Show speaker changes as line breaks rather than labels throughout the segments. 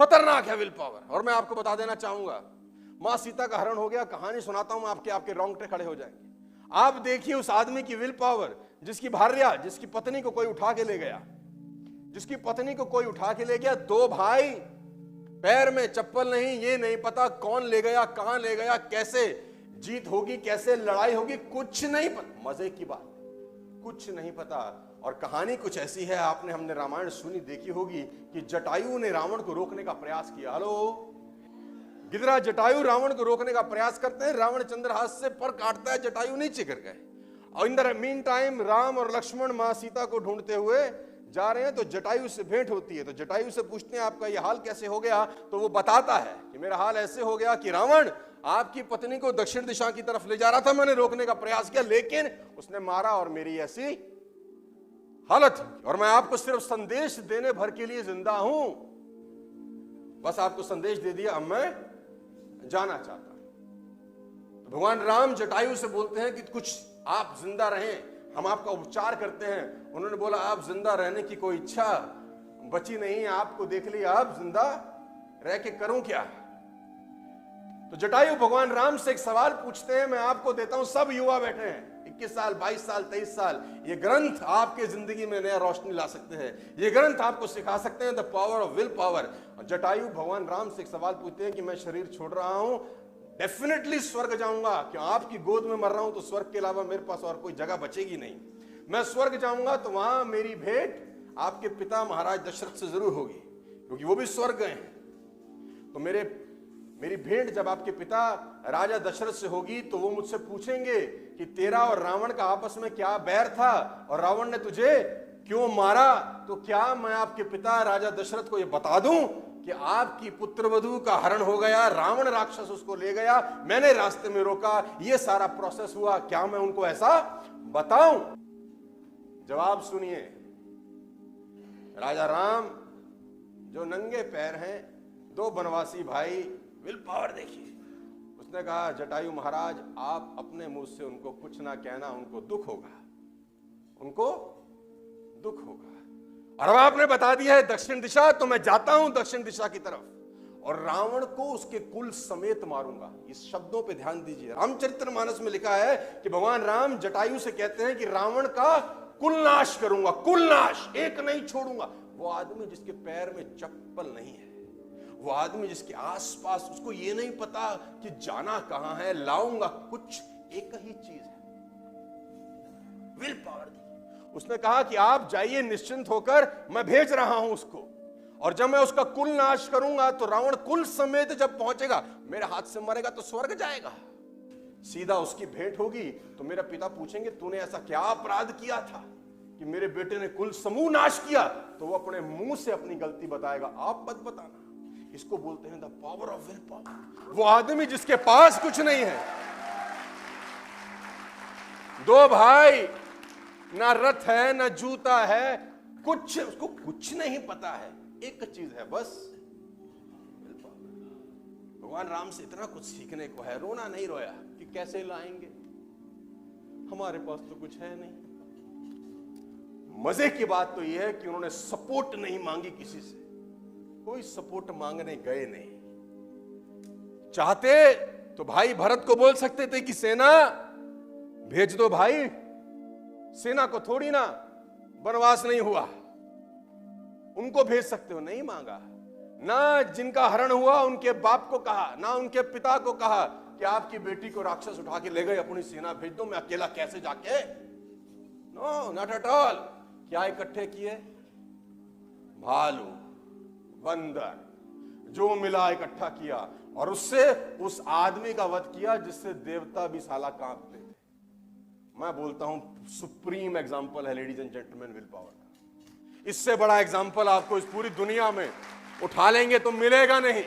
खतरनाक है will power. और मैं आपको बता देना चाहूंगा, मां सीता का हरण हो गया, कहानी सुनाता हूं मैं, आपके रोंगटे खड़े हो जाएंगे। आप देखिए उस आदमी की विल पावर, जिसकी भार्या, जिसकी पत्नी को कोई उठा के ले गया, जिसकी पत्नी को कोई उठा के ले गया, दो भाई, पैर में चप्पल नहीं, ये नहीं पता कौन ले गया, कहां ले गया, कैसे जीत होगी, कैसे लड़ाई होगी, कुछ नहीं पता। मजे की बात, कुछ नहीं पता। और कहानी कुछ ऐसी है, हमने रामायण सुनी देखी होगी कि जटायु ने रावण को रोकने का प्रयास किया। हेलो, गिदरा जटायु रावण को रोकने का प्रयास करते हैं, रावण चंद्रहास से पर काटता है, जटायु नीचे गिर गए। और in the mean time Ram और लक्ष्मण मां सीता को ढूंढते हुए जा रहे हैं, तो जटायु से भेंट होती है। तो जटायु से पूछते हैं आपका यह हाल कैसे हो गया, तो वो बताता है कि मेरा हाल ऐसे हो गया कि रावण आपकी पत्नी को दक्षिण दिशा की तरफ ले जा रहा था, मैंने रोकने का प्रयास किया, लेकिन उसने मारा और मेरी ऐसी हालत, और मैं आपको सिर्फ संदेश देने भर के लिए जिंदा हूं, बस आपको संदेश दे दिया, अब मैं जाना चाहता हूं। तो भगवान राम जटायु से बोलते हैं कि कुछ आप जिंदा रहें, हम आपका उपचार करते हैं। उन्होंने बोला आप जिंदा रहने की कोई इच्छा बची नहीं, आपको देख लिया, आप जिंदा रह के करूं क्या। तो जटायु भगवान राम से एक सवाल पूछते हैं, मैं आपको देता हूं, सब युवा बैठे हैं, 21 साल 22 साल 23 साल, ये ग्रंथ आपके जिंदगी में नया रोशनी ला सकते हैं, ये ग्रंथ आपको सिखा सकते हैं, the power of will power. Jatayu भगवान राम से एक सवाल पूछते हैं कि मैं शरीर छोड़ रहा हूं, डेफिनेटली स्वर्ग जाऊंगा, क्यों आपकी गोद में मर रहा हूं, तो स्वर्ग के अलावा मेरे पास और कोई जगह बचेगी नहीं। मैं स्वर्ग जाऊंगा तो वहां मेरी भेंट आपके पिता महाराज दशरथ से जरूर होगी, क्योंकि वो भी स्वर्ग गए हैं। तो मेरी भेंट जब आपके पिता राजा दशरथ से होगी, तो वो मुझसे पूछेंगे कि तेरा और रावण का आपस में क्या बैर था, और रावण ने तुझे क्यों मारा। तो क्या मैं आपके पिता राजा दशरथ को यह बता दूं कि आपकी पुत्रवधू का हरण हो गया, रावण राक्षस उसको ले गया, मैंने रास्ते में रोका, ये सारा प्रोसेस हुआ, क्या मैं उनको ऐसा बताऊं। जवाब सुनिए, राजा राम जो नंगे पैर हैं, दो बनवासी भाई, विल पावर देखिए। उसने कहा जटायु महाराज आप अपने मुंह से उनको कुछ ना कहना, उनको दुख होगा, उनको दुख होगा। और अब आपने बता दिया है दक्षिण दिशा, तो मैं जाता हूं दक्षिण दिशा की तरफ और रावण को उसके कुल समेत मारूंगा। इस शब्दों पे ध्यान दीजिए, रामचरितमानस में लिखा है कि भगवान राम जटायु से कहते हैं कि रावण का कुल नाश करूंगा, कुल नाश, एक नहीं छोड़ूंगा। वो आदमी जिसके पैर में चप्पल नहीं है, वो आदमी जिसके आसपास उसको ये नहीं पता कि जाना कहां है, लाऊंगा कुछ, एक ही चीज है, विल पावर दी। उसने कहा कि आप जाइए निश्चिंत होकर, मैं भेज रहा हूं उसको, और जब मैं उसका कुल नाश करूंगा तो रावण कुल समेत जब पहुंचेगा, मेरे हाथ से मरेगा तो स्वर्ग जाएगा। सीधा उसकी भेंट होगी तो मेरा पिता पूछेंगे तूने ऐसा क्या अपराध किया था कि मेरे बेटे ने कुल समूह नाश किया, तो वो अपने मुंह से अपनी गलती बताएगा, आप मत बताना। इसको बोलते हैं the power of will power. वो आदमी जिसके पास कुछ नहीं है, दो भाई, ना रथ है ना जूता है, कुछ उसको कुछ नहीं पता है, एक चीज है बस, भगवान राम से इतना कुछ सीखने को है। रोना नहीं रोया कि कैसे लाएंगे, हमारे पास तो कुछ है नहीं। मजे की बात तो यह है कि उन्होंने सपोर्ट नहीं मांगी किसी से, कोई सपोर्ट मांगने गए नहीं। चाहते तो भाई भरत को बोल सकते थे कि सेना भेज दो भाई, सेना को थोड़ी ना वनवास नहीं हुआ, उनको भेज सकते हो, नहीं मांगा। ना जिनका हरण हुआ उनके बाप को कहा, ना उनके पिता को कहा कि आपकी बेटी को राक्षस उठा के ले गए, अपनी सेना भेज दो, मैं अकेला कैसे जाके, नो नॉट एट ऑल। क्या इकट्ठे किए, भालू बंदर जो मिला इकट्ठा किया, और उससे उस आदमी का वध किया जिससे देवता भी साला कांपते थे। मैं बोलता हूं सुप्रीम एग्जाम्पल है ladies and gentleman will power का। इससे बड़ा एग्जाम्पल आपको इस पूरी दुनिया में उठा लेंगे तो मिलेगा नहीं।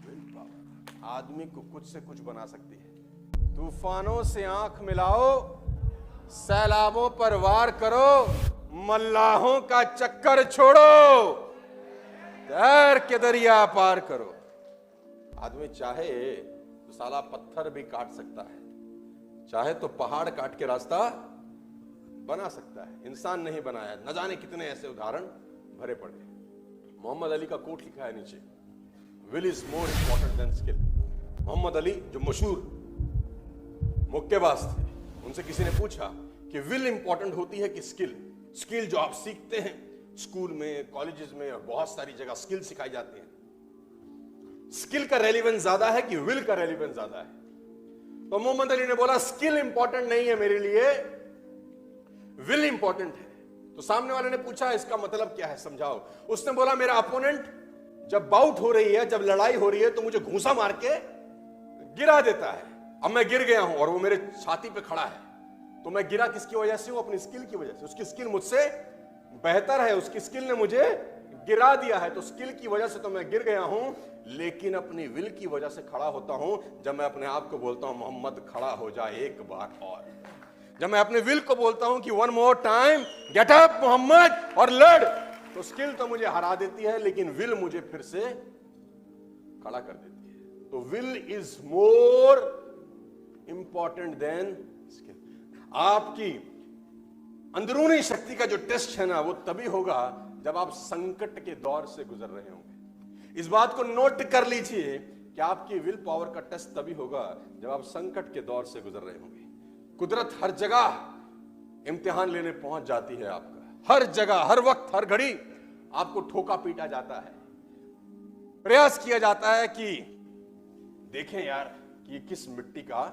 विल पावर आदमी को कुछ से कुछ बना सकती है। तूफानों से आंख मिलाओ, सैलाबों पर वार करो, मल्लाहों का चक्कर छोड़ो, तैर के दरिया पार करो। आदमी चाहे तो साला पत्थर भी काट सकता है, चाहे तो पहाड़ काट के रास्ता बना सकता है। इंसान नहीं बनाया, न जाने कितने ऐसे उदाहरण भरे पड़े। मोहम्मद अली का कोट लिखा है नीचे, will is more important than skill. Muhammad Ali जो मशहूर मुक्केबाज थे, उनसे किसी ने पूछा कि विल इंपॉर्टेंट होती है कि स्किल? स्किल जो आप सीखते हैं स्कूल में, कॉलेजेस में और बहुत सारी जगह स्किल सिखाई जाती है, स्किल का रेलिवेंस ज्यादा है कि विल का रेलिवेंस ज्यादा है? तो मोहम्मद अली ने बोला स्किल इंपॉर्टेंट नहीं है मेरे लिए, विल इंपॉर्टेंट है। तो सामने वाले ने पूछा इसका मतलब क्या है, समझाओ। उसने बोला मेरा अपोनेंट जब बाउट हो रही है, जब लड़ाई हो रही है, तो मुझे घूंसा मार के गिरा देता है। अब मैं गिर गया हूं और वो मेरे छाती पे खड़ा है, तो मैं गिरा किसकी वजह से हूं? अपनी स्किल की वजह से। उसकी स्किल मुझसे बेहतर है, उसकी स्किल ने मुझे गिरा दिया है, तो स्किल की वजह से तो मैं गिर गया हूं, लेकिन अपनी विल की वजह से खड़ा होता हूं जब मैं अपने आप को बोलता हूं मोहम्मद खड़ा हो जा एक बार और। जब मैं अपने विल को बोलता हूं कि one more time get up Muhammad और लड़, तो स्किल तो मुझे हरा देती है, लेकिन विल मुझे फिर से खड़ा कर देती है। तो will is more important than skill. आपकी अंदरूनी शक्ति का जो टेस्ट है ना, वो तभी होगा जब आप संकट के दौर से गुजर रहे होंगे। इस बात को नोट कर लीजिए कि आपकी विल पावर का टेस्ट तभी होगा जब आप संकट के दौर से गुजर रहे होंगे। कुदरत हर जगह इम्तिहान लेने पहुंच जाती है आपका, हर जगह, हर वक्त, हर घड़ी आपको ठोका पीटा जाता है, प्रयास किया जाता है कि देखें यार कि ये किस मिट्टी का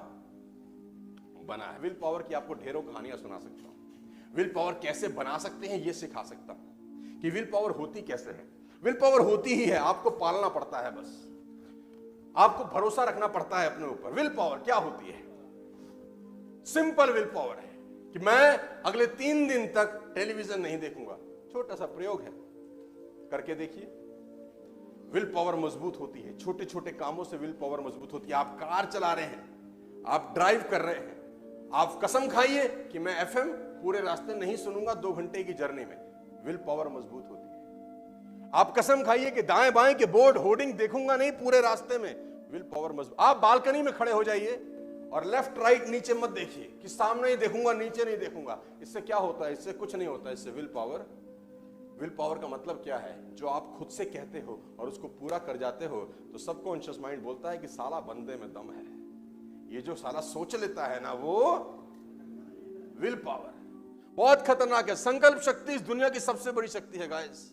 बना है। विल पावर की आपको ढेरों कहानियां सुना सकता हूं। विल पावर कैसे बना सकते हैं ये सिखा सकता हूं कि विल पावर होती कैसे है। विल पावर होती ही है, आपको पालना पड़ता है, बस आपको भरोसा रखना पड़ता है अपने ऊपर। विल पावर क्या होती है? सिंपल विल पावर है कि मैं अगले 3 दिन तक टेलीविजन नहीं देखूंगा। छोटा सा प्रयोग है, करके देखिए। विल पावर मजबूत होती है, छोटे छोटे कामों से विल पावर मजबूत होती है। आप कार चला रहे हैं, आप ड्राइव कर रहे हैं, आप कसम खाइए कि मैं एफएम पूरे रास्ते नहीं सुनूंगा 2 घंटे की जर्नी में, विल पावर मजबूत होती है। आप कसम खाइए कि दाएं बाएं के बोर्ड होर्डिंग देखूंगा नहीं पूरे रास्ते में, विल पावर मजबूत। आप बालकनी में खड़े हो जाइए और लेफ्ट राइट नीचे मत देखिए कि सामने ही देखूंगा नीचे नहीं देखूंगा। इससे क्या होता है? इससे कुछ नहीं होता। इससे विल पावर का मतलब क्या है? जो आप खुद से कहते हो और उसको पूरा कर जाते हो, तो सबकॉन्शियस माइंड बोलता है कि साला बंदे में दम है। ये जो साला सोच लेता है ना, वो विल पावर बहुत खतरनाक है। संकल्प शक्ति इस दुनिया की सबसे बड़ी शक्ति है गाइस।